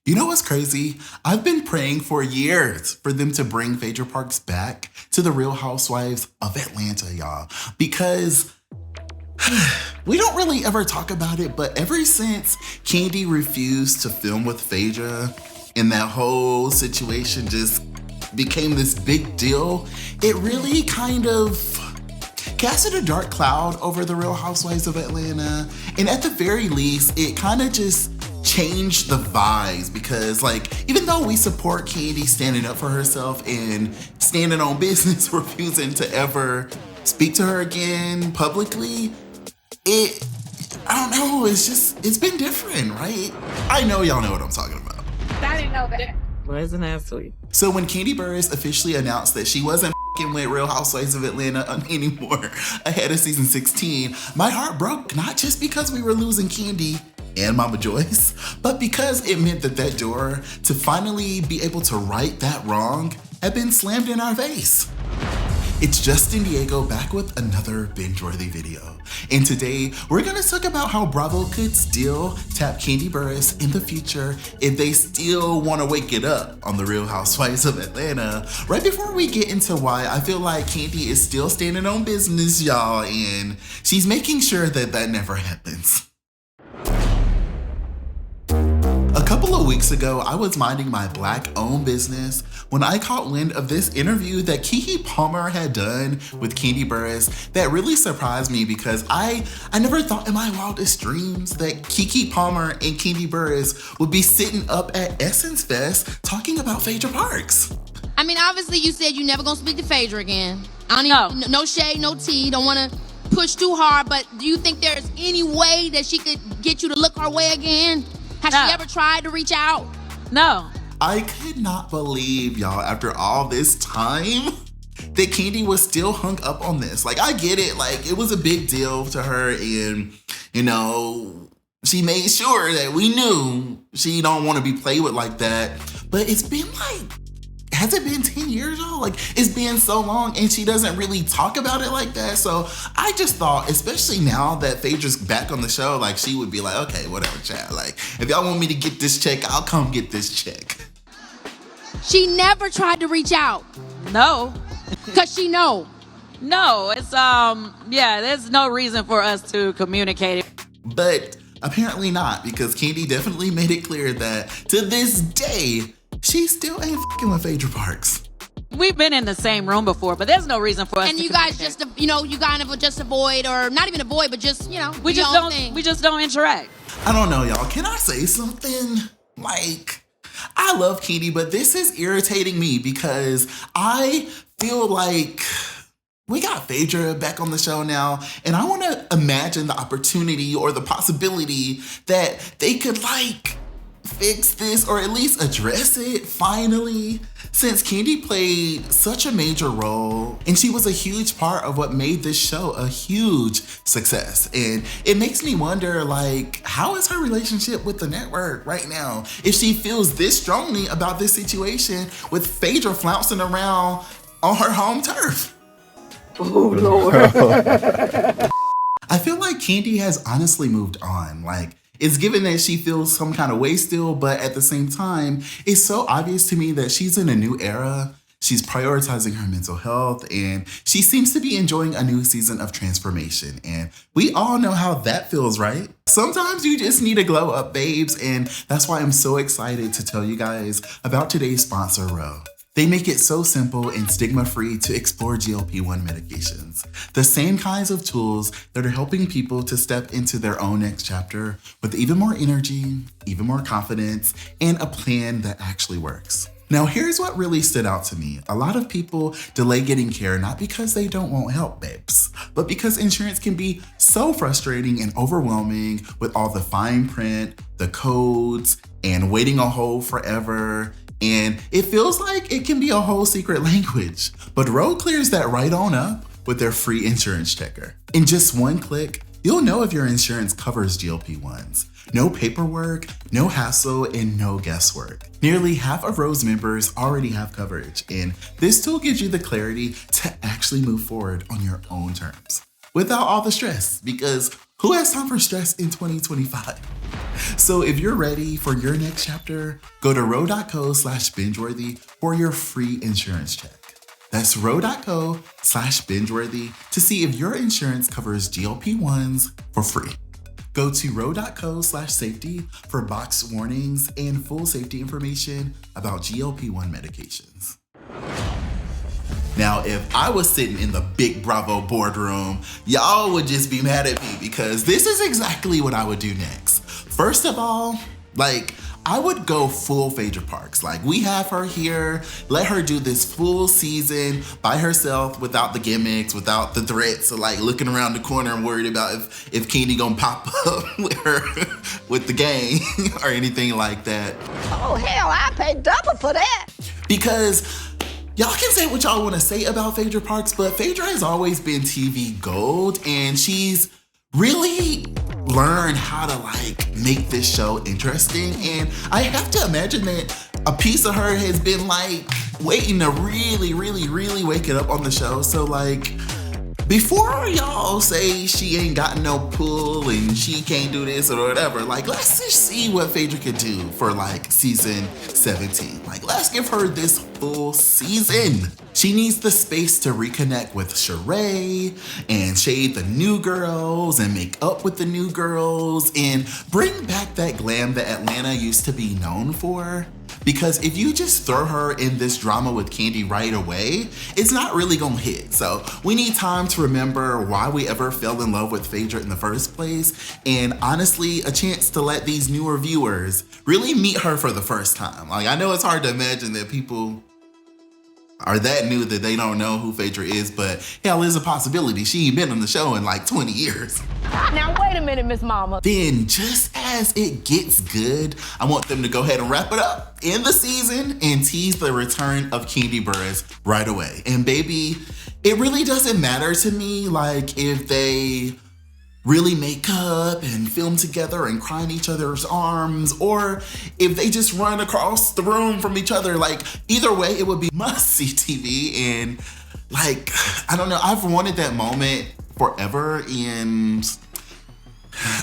You know what's crazy? I've been praying for years for them to bring Phaedra Parks back to the Real Housewives of Atlanta, y'all. Because we don't really ever talk about it, but ever since Kandi refused to film with Phaedra and that whole situation just became this big deal, it really kind of casted a dark cloud over the Real Housewives of Atlanta. And at the very least, it kind of just changed the vibes because, like, even though we support Kandi standing up for herself and standing on business, refusing to ever speak to her again publicly, I don't know, it's been different, right? I know y'all know what I'm talking about. I didn't know that. Well, isn't that sweet? So when Kandi Burruss officially announced that she wasn't with Real Housewives of Atlanta anymore ahead of season 16, my heart broke, not just because we were losing Kandi and Mama Joyce, but because it meant that door to finally be able to right that wrong had been slammed in our face. It's Justin Diego back with another binge-worthy video. And today, we're gonna talk about how Bravo could still tap Kandi Burruss in the future if they still wanna wake it up on the Real Housewives of Atlanta. Right before we get into why I feel like Kandi is still standing on business, y'all, and she's making sure that never happens. A couple of weeks ago, I was minding my Black-owned business when I caught wind of this interview that Keke Palmer had done with Kandi Burruss that really surprised me because I never thought in my wildest dreams that Keke Palmer and Kandi Burruss would be sitting up at Essence Fest talking about Phaedra Parks. I mean, obviously you said you never gonna speak to Phaedra again. I don't even, no shade, no tea, don't wanna push too hard, but do you think there's any way that she could get you to look her way again? Has she ever tried to reach out? No. I could not believe, y'all, after all this time, that Kandi was still hung up on this. Like, I get it. Like, it was a big deal to her, and, you know, she made sure that we knew she don't want to be played with like that. But it's been like, has it been 10 years, y'all? Like, it's been so long and she doesn't really talk about it like that. So I just thought, especially now that Phaedra's back on the show, like, she would be like, okay, whatever, chat. Like, if y'all want me to get this check, I'll come get this check. She never tried to reach out. No. Cause she know. No, it's, there's no reason for us to communicate it. But apparently not, because Kandi definitely made it clear that to this day, she still ain't fucking with Phaedra Parks. We've been in the same room before, but there's no reason for us and to you guys just, you kind of just avoid, or not even avoid, but just, we just don't interact. I don't know, y'all. Can I say something? Like, I love Kandi, but this is irritating me because I feel like we got Phaedra back on the show now, and I want to imagine the opportunity or the possibility that they could, like, fix this or at least address it finally, since Kandi played such a major role and she was a huge part of what made this show a huge success. And it makes me wonder, like, how is her relationship with the network right now if she feels this strongly about this situation with Phaedra flouncing around on her home turf? Oh, Lord. I feel like Kandi has honestly moved on. Like, it's given that she feels some kind of way still, but at the same time, it's so obvious to me that she's in a new era. She's prioritizing her mental health, and she seems to be enjoying a new season of transformation. And we all know how that feels, right? Sometimes you just need to glow up, babes, and that's why I'm so excited to tell you guys about today's sponsor, RHOA. They make it so simple and stigma-free to explore GLP-1 medications, the same kinds of tools that are helping people to step into their own next chapter with even more energy, even more confidence, and a plan that actually works. Now, here's what really stood out to me. A lot of people delay getting care not because they don't want help, babes, but because insurance can be so frustrating and overwhelming with all the fine print, the codes, and waiting a hold forever. And it feels like it can be a whole secret language. But RHOA clears that right on up with their free insurance checker. In just one click, you'll know if your insurance covers GLP-1s. No paperwork, no hassle, and no guesswork. Nearly half of RHOA's members already have coverage, and this tool gives you the clarity to actually move forward on your own terms without all the stress, because Who has time for stress in 2025? So if you're ready for your next chapter, go to RHOA.co/bingeworthy for your free insurance check. That's RHOA.co/bingeworthy to see if your insurance covers GLP-1s for free. Go to RHOA.co/safety for box warnings and full safety information about GLP-1 medications. Now, if I was sitting in the Big Bravo boardroom, y'all would just be mad at me because this is exactly what I would do next. First of all, I would go full Phaedra Parks. We have her here, let her do this full season by herself without the gimmicks, without the threats of looking around the corner and worried about if Kandi gonna pop up with her, with the gang or anything like that. Oh, hell, I paid double for that. Because y'all can say what y'all wanna say about Phaedra Parks, but Phaedra has always been TV gold and she's really learned how to make this show interesting. And I have to imagine that a piece of her has been waiting to really, really, really wake it up on the show. So before y'all say she ain't got no pull and she can't do this or whatever, let's just see what Phaedra could do for season 17. Let's give her this full season. She needs the space to reconnect with Sheree and shade the new girls and make up with the new girls and bring back that glam that Atlanta used to be known for. Because if you just throw her in this drama with Kandi right away, it's not really gonna hit. So we need time to remember why we ever fell in love with Phaedra in the first place. And honestly, a chance to let these newer viewers really meet her for the first time. I know it's hard to imagine that people are that new that they don't know who Phaedra is, but hell, is a possibility. She ain't been on the show in 20 years. Now, wait a minute, Miss Mama. Then just as it gets good, I want them to go ahead and wrap it up in the season and tease the return of Kandi Burruss right away. And baby, it really doesn't matter to me if they really make up and film together and cry in each other's arms, or if they just run across the room from each other. Either way, it would be must-see TV. And I don't know, I've wanted that moment forever, and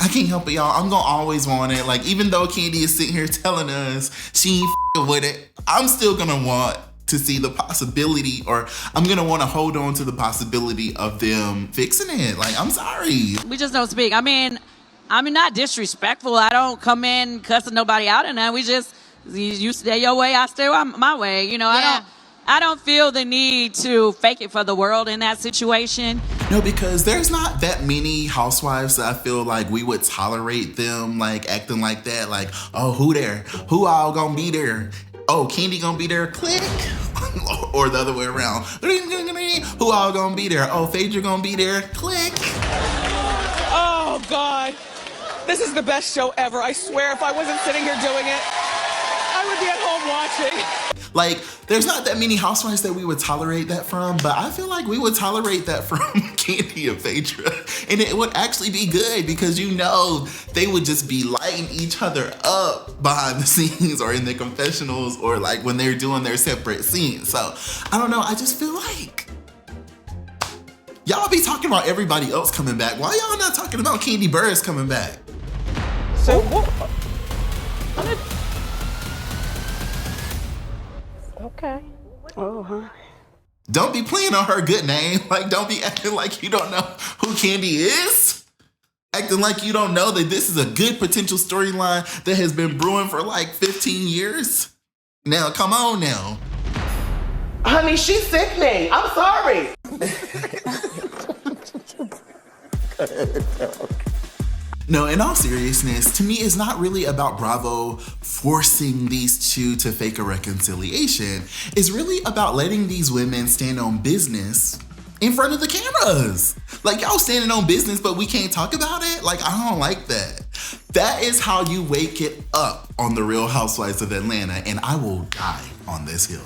I can't help it, y'all. I'm gonna always want it. Even though Kandi is sitting here telling us she ain't with it, I'm still gonna want to see the possibility, or I'm gonna want to hold on to the possibility of them fixing it. I'm sorry. We just don't speak. I mean, not disrespectful. I don't come in cussing nobody out and that. We just, you stay your way, I stay my way. Yeah. I don't feel the need to fake it for the world in that situation. No, because there's not that many housewives that I feel we would tolerate them acting like that. Oh, who there? Who all gonna be there? Oh, Kandi gonna be there, click. Or the other way around. Who all gonna be there? Oh, Phaedra gonna be there, click. Oh, God. This is the best show ever. I swear, if I wasn't sitting here doing it, I would be at home watching. There's not that many housewives that we would tolerate that from, but I feel we would tolerate that from Kandi and Phaedra. And it would actually be good because they would just be lighting each other up behind the scenes or in the confessionals or when they're doing their separate scenes. So I don't know, I just feel y'all be talking about everybody else coming back. Why y'all not talking about Kandi Burruss coming back? So, Okay. Oh, huh. Don't be playing on her good name. Don't be acting like you don't know who Kandi is. Acting like you don't know that this is a good potential storyline that has been brewing for 15 years. Now, come on now. honey, she sick me. I'm sorry. No, in all seriousness, to me, it's not really about Bravo forcing these two to fake a reconciliation. It's really about letting these women stand on business in front of the cameras. Y'all standing on business, but we can't talk about it? I don't like that. That is how you wake it up on the Real Housewives of Atlanta, and I will die on this hill.